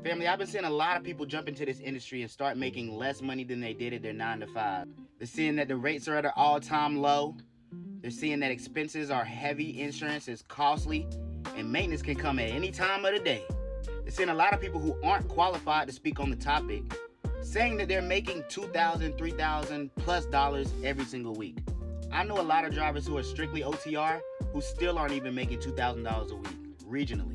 Family, I've been seeing a lot of people jump into this industry and start making less money than they did at their 9 to 5. They're seeing that the rates are at an all-time low. They're seeing that expenses are heavy, insurance is costly, and maintenance can come at any time of the day. They're seeing a lot of people who aren't qualified to speak on the topic, saying that they're making $2,000, $3,000 plus dollars every single week. I know a lot of drivers who are strictly OTR who still aren't even making $2,000 a week regionally.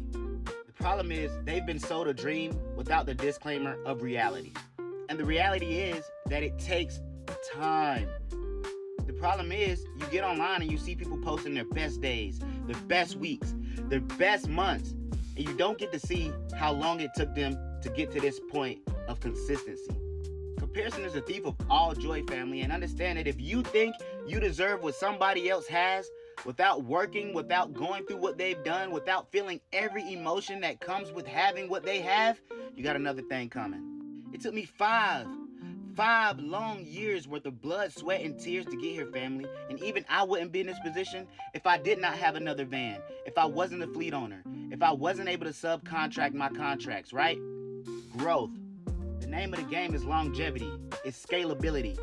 The problem is they've been sold a dream without the disclaimer of reality. And the reality is that it takes time. The problem is you get online and you see people posting their best days, their best weeks, their best months, and you don't get to see how long it took them to get to this point of consistency. Comparison is the thief of all joy, family, and understand that if you think you deserve what somebody else has, without working, without going through what they've done, without feeling every emotion that comes with having what they have, you got another thing coming. It took me five long years worth of blood, sweat, and tears to get here, family. And even I wouldn't be in this position if I did not have another van, if I wasn't a fleet owner, if I wasn't able to subcontract my contracts, right? Growth. The name of the game is longevity. It's scalability.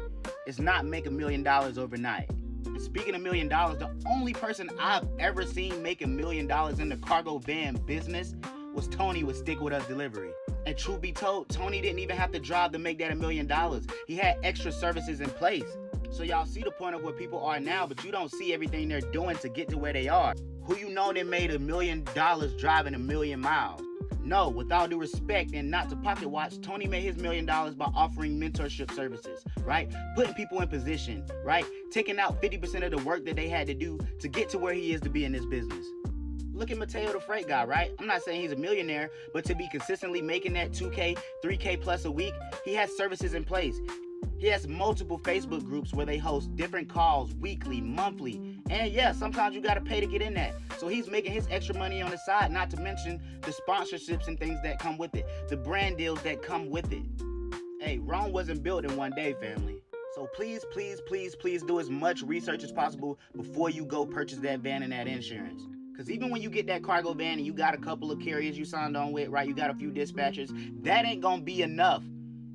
It's not make $1 million overnight. And speaking of $1 million, the only person I've ever seen make $1 million in the cargo van business was Tony with Stick With Us Delivery. And truth be told, Tony didn't even have to drive to make that $1 million. He had extra services in place. So y'all see the point of where people are now, but you don't see everything they're doing to get to where they are. Who you know that made $1 million driving 1,000,000 miles? No, with all due respect and not to pocket watch, Tony made his $1 million by offering mentorship services, right? Putting people in position, right? Taking out 50% of the work that they had to do to get to where he is to be in this business. Look at Mateo the freight guy, right? I'm not saying he's a millionaire, but to be consistently making that 2K, 3K plus a week, he has services in place. He has multiple Facebook groups where they host different calls weekly, monthly, and yeah, sometimes you gotta pay to get in that. So he's making his extra money on the side, not to mention the sponsorships and things that come with it, the brand deals that come with it. Hey, Rome wasn't built in one day, family. So please, please, please, please do as much research as possible before you go purchase that van and that insurance. Because even when you get that cargo van and you got a couple of carriers you signed on with, right, you got a few dispatchers, that ain't gonna be enough.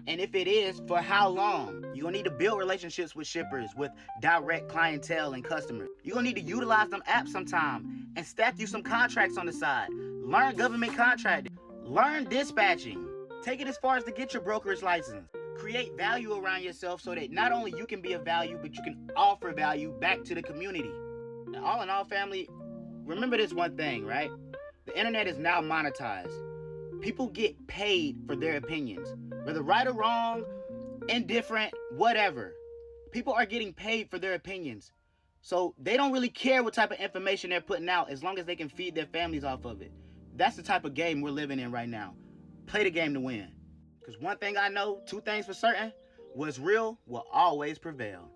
And if it is, for how long? You're gonna need to build relationships with shippers, with direct clientele and customers. You're gonna need to utilize them apps sometime and stack you some contracts on the side. Learn government contracting. Learn dispatching. Take it as far as to get your brokerage license. Create value around yourself so that not only you can be of value, but you can offer value back to the community. Now, all in all, family, remember this one thing, right? The internet is now monetized. People get paid for their opinions. Whether right or wrong, indifferent, whatever. People are getting paid for their opinions. So they don't really care what type of information they're putting out as long as they can feed their families off of it. That's the type of game we're living in right now. Play the game to win. Because one thing I know, two things for certain, what's real will always prevail.